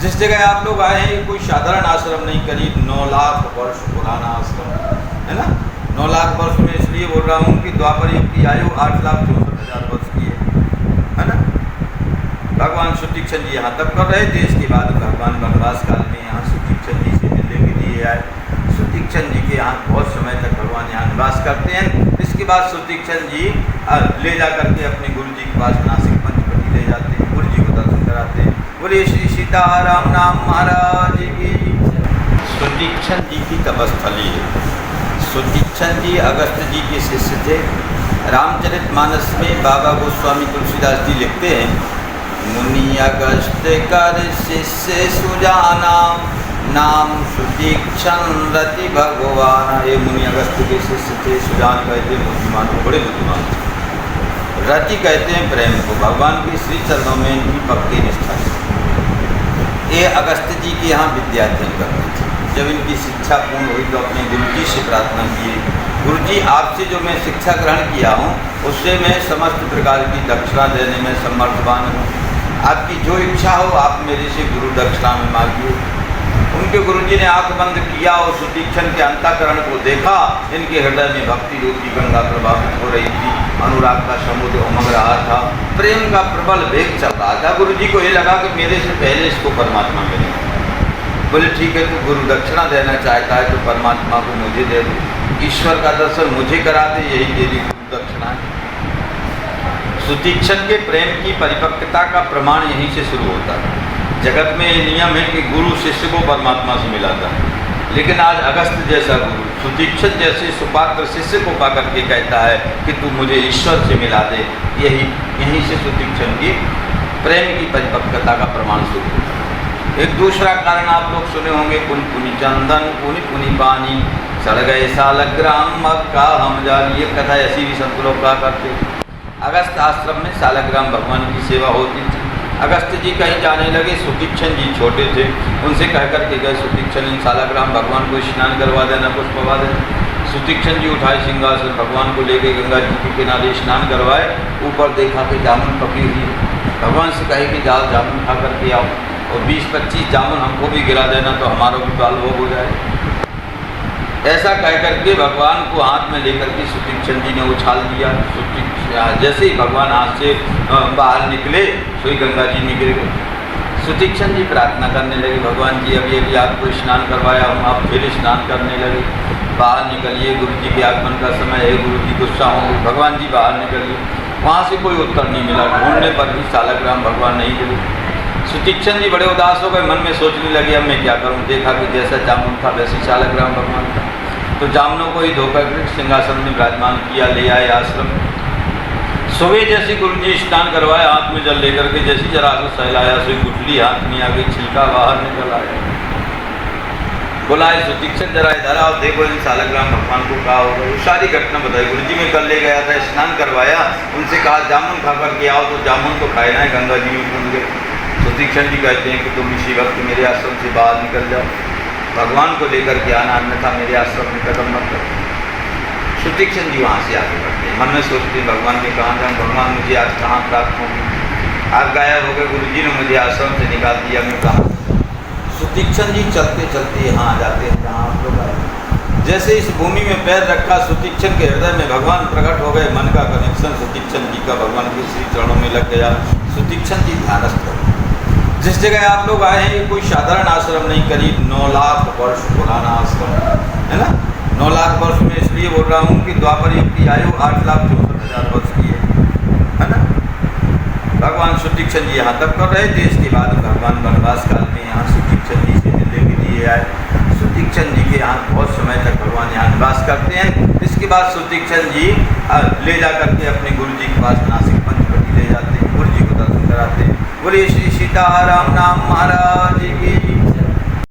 जिस जगह आप लोग आए हैं ये कोई साधारण आश्रम नहीं, करीब 9 लाख वर्ष पुराना आश्रम है ना। 9 लाख वर्ष में इसलिए बोल रहा हूँ कि द्वापर युग की आयु 8,64,000 वर्ष की है ना। भगवान सुतीक्षण जी यहाँ तप कर रहे थे। इसके बाद भगवान वनवास काल में यहाँ सुतीक्षण जी से मिलने के लिए आए। सुतीक्षण जी के यहाँ बहुत समय तक भगवान यहाँ निवास करते हैं। इसके बाद सुतीक्षण जी ले जा करके अपने गुरु जी के पास नासिक पंचवटी ले जाते हैं, गुरु जी को दर्शन कराते हैं। बोले श्री सीताराम नाम महाराज की। सुतीक्षण जी की तपस्थली है। सुतीक्षण जी अगस्त जी के शिष्य थे। रामचरितमानस में बाबा गोस्वामी तुलसीदास जी लिखते हैं, मुनि अगस्त कर शिष्य सुजाना नाम सुतीक्षण रति भगवान। ये मुनि अगस्त के शिष्य थे। सुजान कहते हैं बुद्धिमान को, बड़े बुद्धिमान। रति कहते हैं प्रेम को, भगवान के श्री चरणों में इनकी पक्की निष्ठा है। ये अगस्त जी के यहाँ विद्याध्ययन करते थे। जब इनकी शिक्षा पूर्ण हुई तो अपने गुरु जी से प्रार्थना किए, गुरु जी आपसे जो मैं शिक्षा ग्रहण किया हूँ उससे मैं समस्त प्रकार की दक्षिणा देने में समर्थवान हूँ। आपकी जो इच्छा हो आप मेरे से गुरु दक्षिणा में मांगिए। उनके गुरुजी ने आंख बंद किया और सुतीक्षण के अंतःकरण को देखा। इनके हृदय में भक्ति रूपी गंगा प्रभावित हो रही थी, अनुराग का समुद्र उमग रहा था, प्रेम का प्रबल वेग चल रहा था। गुरुजी को ये लगा कि मेरे से पहले इसको परमात्मा मिले। बोले ठीक है, तो गुरु दक्षिणा देना चाहता है तो परमात्मा को मुझे दे दो, ईश्वर का दर्शन मुझे करा दे, यही तेरी गुरु दक्षिणा है। सुतीक्षण के प्रेम की परिपक्वता का प्रमाण यहीं से शुरू होता है। जगत में ये नियम है कि गुरु शिष्य को परमात्मा से मिलाता है, लेकिन आज अगस्त जैसा गुरु सुतीक्षण जैसे सुपात्र शिष्य को पा करके कहता है कि तू मुझे ईश्वर से मिला दे। यहीं से सुतीक्षण की प्रेम की परिपक्वता का प्रमाण शुरू होता है। एक दूसरा कारण आप लोग सुने होंगे, पुनि पुनि चंदन पुनि पुनि पानी सड़ गए सालग्राम मक्का हम जान। ये कथा ऐसी भी संत लोग कहा करते। अगस्त आश्रम में सालग्राम भगवान की सेवा होती थी। अगस्त जी कहीं जाने लगे, सुतीक्षण जी छोटे थे, उनसे कह कर के गए सुतीक्षण इन सालग्राम भगवान को स्नान करवा देना, कुछ पवा देना। सुतीक्षण जी उठाए सिंहासन, भगवान को लेके गंगा जी के किनारे स्नान करवाए। ऊपर देखा कि जामुन पकी हुई है। भगवान से कहे कि जाओ जामुन खा करके आओ और 20-25 जामुन हमको भी गिरा देना तो हमारा भी बाल भोग हो जाए। ऐसा कह करके भगवान को हाथ में लेकर के सुतीक्षण जी ने उछाल दिया। जैसे ही भगवान हाथ से बाहर निकले सोई गंगा जी निकल गए। सुतीक्षण जी प्रार्थना करने लगे, भगवान जी अभी अभी आपको स्नान करवाया हूँ, आप फिर स्नान करने लगे, बाहर निकलिए, गुरु जी के आगमन का समय है, गुरु जी गुस्सा होंगे। भगवान जी बाहर निकलिए। वहाँ से कोई उत्तर नहीं मिला, ढूंढने पर भी सालग्राम भगवान नहीं मिले। सुतीक्षण जी बड़े उदास हो गए, मन में सोचने लगे अब मैं क्या करूं। देखा कि जैसा जामुन था वैसे सालग्राम भगवान था, तो जामुनों को ही धोकर सिंहासन में विराजमान किया, ले आए आश्रम। सुबह जैसे गुरु जी स्नान करवाया, हाथ में जल लेकर के जैसी जरा से सहलाया, सोई गुठली हाथ में आ गई, छिलका बाहर निकल आया। बुलाए सुतीक्षण जरा इधर आओ, देखो इन सालग्राम भगवान को कहा होगा। वो सारी घटना बताई। गुरु जी में कल ले गया था, स्नान करवाया, उनसे कहा जामुन खा करके आओ, तो जामुन तो खाए ना, गंगा जी में कूद गए। सुतीक्षण जी कहते हैं कि तुम इसी वक्त मेरे आश्रम से बाहर निकल जाओ, भगवान को लेकर के आना, अन्यथा मेरे आश्रम में कदम मत करो। सुतीक्षण जी वहाँ से आगे बढ़ते हैं, मन में सोचते हैं भगवान के कहाँ जाऊँ, भगवान मुझे आज कहाँ प्राप्त होंगे। आप गायब हो गए, गुरु जी ने मुझे आश्रम से निकाल दिया, मैं कहाँ। सुतीक्षण जी चलते चलते यहाँ आ जाते हैं जहाँ आप लोग आए। जैसे इस भूमि में पैर रखा, सुतीक्षण के हृदय में भगवान प्रकट हो गए। मन का कनेक्शन सुतीक्षण जी का भगवान के श्री चरणों में लग गया। सुतीक्षण जी ध्यानस्थ हो। जिस जगह आप लोग आए हैं ये कोई साधारण आश्रम नहीं, करीब 9 लाख वर्ष पुराना आश्रम है ना। 9 लाख वर्ष में इसलिए बोल रहा हूँ कि द्वापर युग की आयु 8,64,000 वर्ष की है ना। भगवान सुतीक्षण जी यहाँ तप कर रहे थे। इसके बाद भगवान वनवास काल में यहाँ सुतीक्षण जी से मिलने के लिए आए। सुतीक्षण जी के यहाँ बहुत समय तक भगवान यहाँ निवास करते हैं। इसके बाद सुतीक्षण जी ले जा करके अपने गुरु जी के पास नासिक पंचवटी ले जाते हैं, गुरु जी को दर्शन कराते हैं। बोले श्री सीताराम नाम महाराज की।